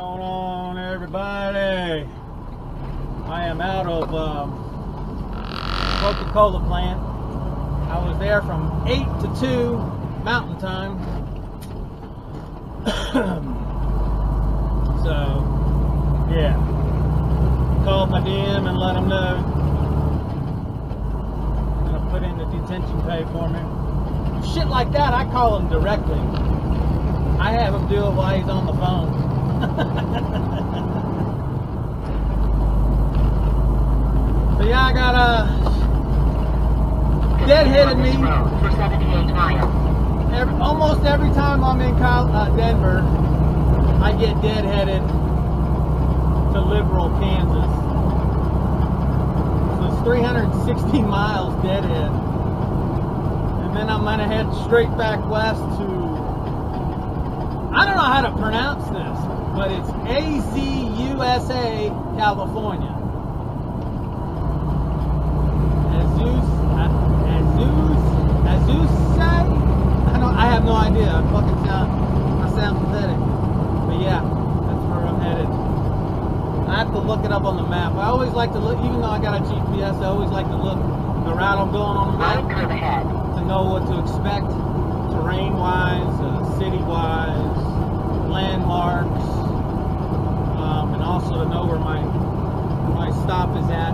going on, everybody? I am out of Coca-Cola plant. I was there from 8 to 2 Mountain Time. So, yeah. Called my DM and let him know. I'm gonna put in the detention pay for me. Shit like that, I call him directly. I have him do it while he's on the phone. So yeah, I got deadheaded me. For 78 miles. Almost every time I'm in Denver, I get deadheaded to Liberal, Kansas. So it's 360 miles deadhead. And then I'm gonna head straight back west to, I don't know how to pronounce this, but it's Azusa California. Azusa? I have no idea. I sound pathetic. But yeah, that's where I'm headed. I have to look it up on the map. I always like to look, even though I got a GPS, I always like to look the route I'm going on the map to know what to expect, terrain-wise, city-wise, landmarks, and also to know where my stop is at.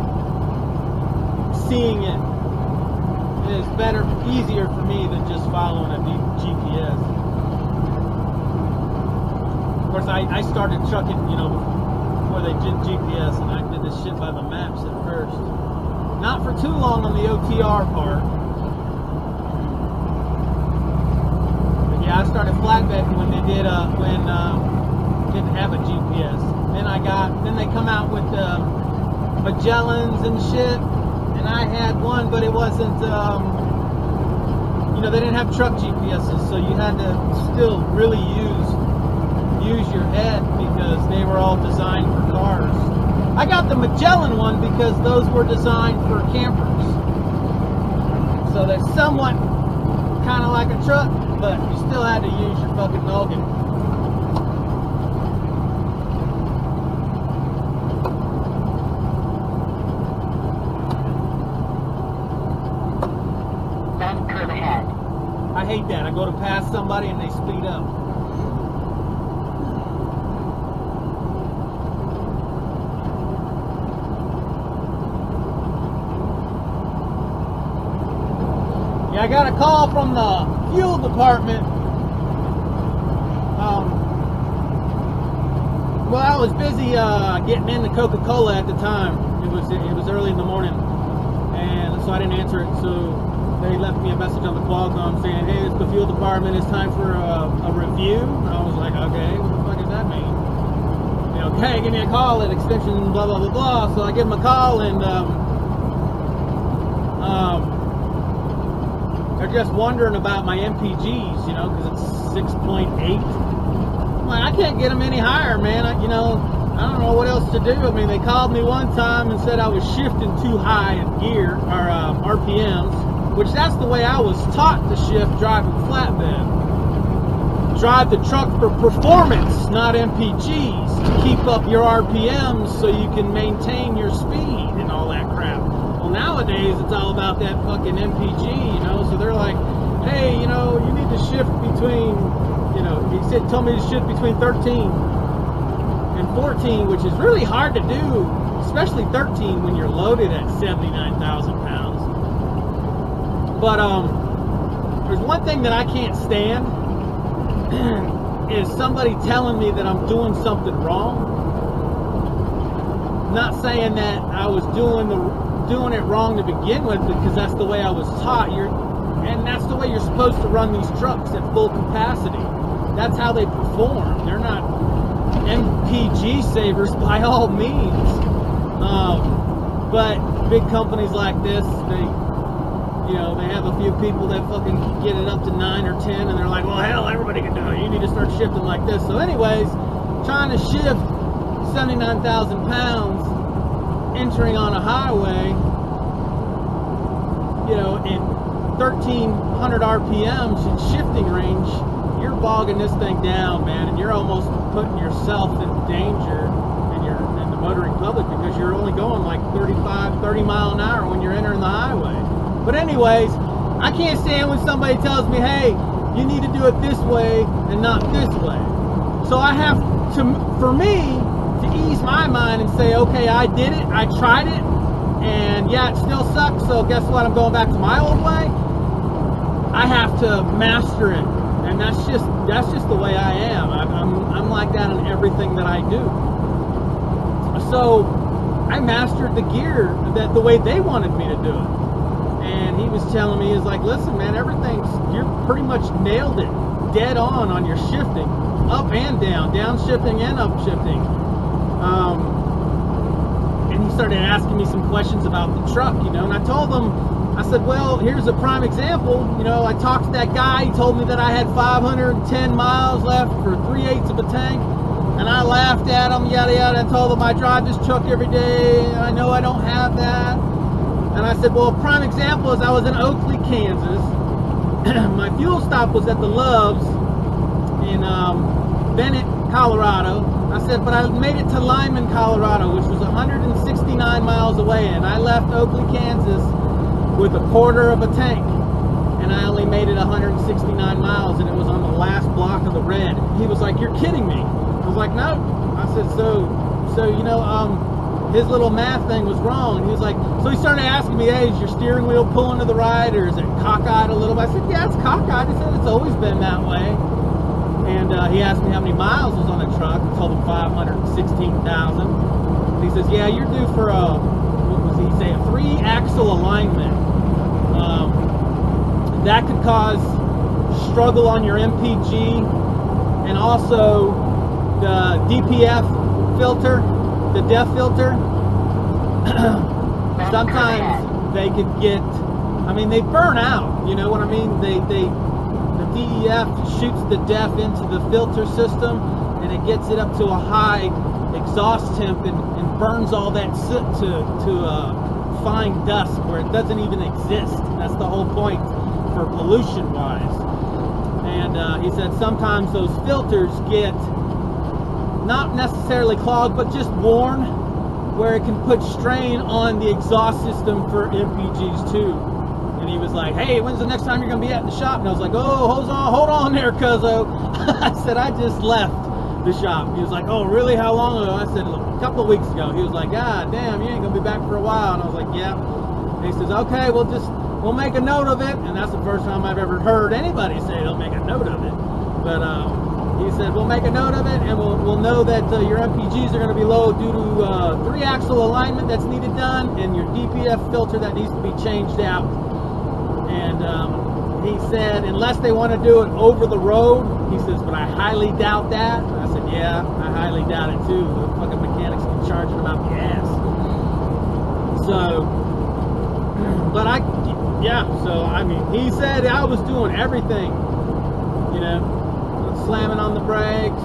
Seeing it is easier for me than just following a GPS. Of course, I started trucking, before they did GPS, and I did this shit by the maps at first. Not for too long on the OTR part. But yeah, I started flatbed when they did, didn't have a GPS. Then they come out with Magellans and shit. And I had one, but it wasn't, they didn't have truck GPSs, so you had to still really use your head because they were all designed for cars. I got the Magellan one because those were designed for campers. So they're somewhat kind of like a truck, but you still had to use your fucking noggin. I hate that. I go to pass somebody and they speed up. Yeah, I got a call from the fuel department. Well, I was busy getting into Coca-Cola at the time. It was early in the morning, and so I didn't answer it. So they left me a message on the Qualcomm saying, hey, it's the fuel department, it's time for a review. And I was like, okay, what the fuck does that mean? Okay, give me a call at extension blah, blah, blah, blah. So I give them a call, and they're just wondering about my MPGs, because it's 6.8. Like, I can't get them any higher, man. I don't know what else to do. I mean, they called me one time and said I was shifting too high in gear, or RPMs. Which that's the way I was taught to shift driving flatbed. Drive the truck for performance, not MPGs. To keep up your RPMs so you can maintain your speed and all that crap. Well, nowadays it's all about that fucking MPG, So they're like, hey, you need to shift between, he told me to shift between 13 and 14, which is really hard to do, especially 13 when you're loaded at 79,000 pounds. But there's one thing that I can't stand is somebody telling me that I'm doing something wrong. Not saying that I was doing it wrong to begin with, because that's the way I was taught. And that's the way you're supposed to run these trucks at full capacity. That's how they perform. They're not MPG savers by all means. But big companies like this, they have a few people that fucking get it up to 9 or 10, and they're like, well, hell, everybody can do it. You need to start shifting like this. So anyways, trying to shift 79,000 pounds, entering on a highway, in 1,300 RPMs in shifting range, you're bogging this thing down, man, and you're almost putting yourself in danger in the motoring public because you're only going like 30 mile an hour when you're entering the highway. But anyways, I can't stand when somebody tells me, hey, you need to do it this way and not this way. So I have to, for me, to ease my mind and say, okay, I did it, I tried it, and yeah, it still sucks, so guess what, I'm going back to my old way. I have to master it, and that's just the way I am. I'm like that in everything that I do. So I mastered the gear the way they wanted me to do it. And he was telling me, he's like, listen, man, you're pretty much nailed it, dead on your shifting, up and down, downshifting and upshifting. And he started asking me some questions about the truck, and I told him, I said, well, here's a prime example. I talked to that guy. He told me that I had 510 miles left for 3/8 of a tank. And I laughed at him, yada, yada, and told him I drive this truck every day. And I know I don't have that. And I said, well, a prime example is I was in Oakley, Kansas. My fuel stop was at the Loves in Bennett, Colorado. I said, but I made it to Lyman, Colorado, which was 169 miles away. And I left Oakley, Kansas with a quarter of a tank, and I only made it 169 miles, and it was on the last block of the red. He was like, you're kidding me. I was like, no. I said, so his little math thing was wrong. And he was like, so he started asking me, hey, is your steering wheel pulling to the right, or is it cockeyed a little bit? I said, yeah, it's cockeyed. He said, it's always been that way. And he asked me how many miles was on the truck. I told him 516,000. He says, yeah, you're due for a 3-axle alignment. That could cause struggle on your MPG, and also the DPF filter, the DEF filter. Sometimes they could get, they burn out, you know what I mean? The DEF shoots the DEF into the filter system, and it gets it up to a high exhaust temp and burns all that soot to fine dust where it doesn't even exist. That's the whole point for pollution wise. And he said sometimes those filters get not necessarily clogged, but just worn, where it can put strain on the exhaust system for MPGs too. And he was like, hey, when's the next time you're going to be at the shop? And I was like, oh, hold on there, cuzzo. I said, I just left the shop. He was like, oh, really? How long ago? I said, a couple of weeks ago. He was like, God damn, you ain't going to be back for a while. And I was like, yeah. And he says, okay, we'll make a note of it. And that's the first time I've ever heard anybody say they'll make a note of it. But he said, we'll make a note of it, and we'll know that your MPGs are going to be low due to 3-axle alignment that's needed done, and your DPF filter that needs to be changed out. And he said, unless they want to do it over the road, he says, but I highly doubt that. And I said, yeah, I highly doubt it too. The fucking mechanics can charge them out the ass. So, but he said I was doing everything, slamming on the brakes,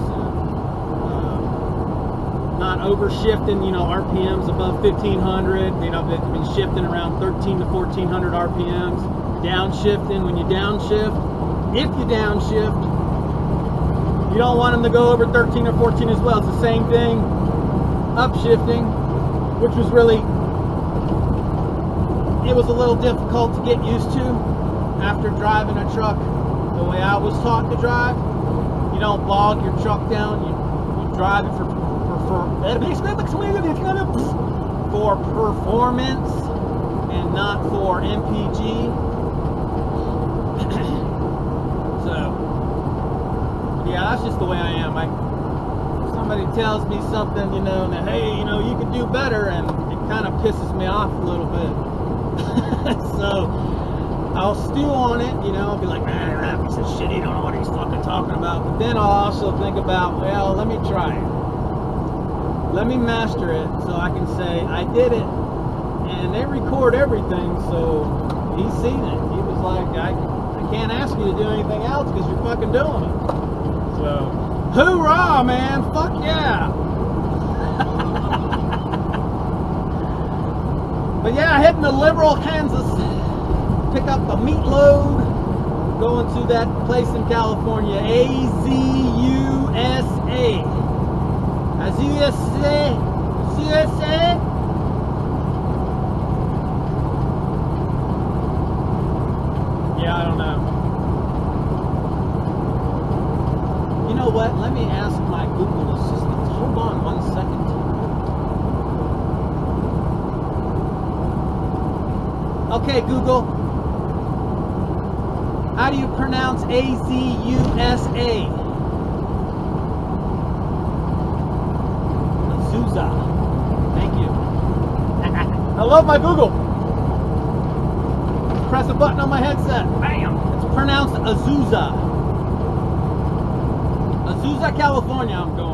not overshifting, RPMs above 1500, they've been shifting around 13 to 1400 RPMs, downshifting. When you downshift, if you downshift, you don't want them to go over 13 or 14 as well. It's the same thing, upshifting, which was really, it was a little difficult to get used to after driving a truck the way I was taught to drive. You don't bog your truck down, you drive it for performance and not for MPG. So yeah, that's just the way I am. If somebody tells me something, that hey, you could do better, and it kind of pisses me off a little bit. So I'll stew on it, I'll be like, man, that piece of shit, he don't know what he's fucking talking about. But then I'll also think about, well, let me try it. Let me master it so I can say, I did it. And they record everything, so he's seen it. He was like, I can't ask you to do anything else because you're fucking doing it. So, hoorah, man, fuck yeah. But yeah, heading to Liberal, Kansas. Pick up the meat load, Going to that place in California, Azusa. Azusa. Yeah, I don't know. You know what? Let me ask my Google Assistant. Hold on 1 second. Okay, Google. How do you pronounce Azusa? Azusa. Thank you. I love my Google. Press a button on my headset. Bam! It's pronounced Azusa. Azusa, California, I'm going.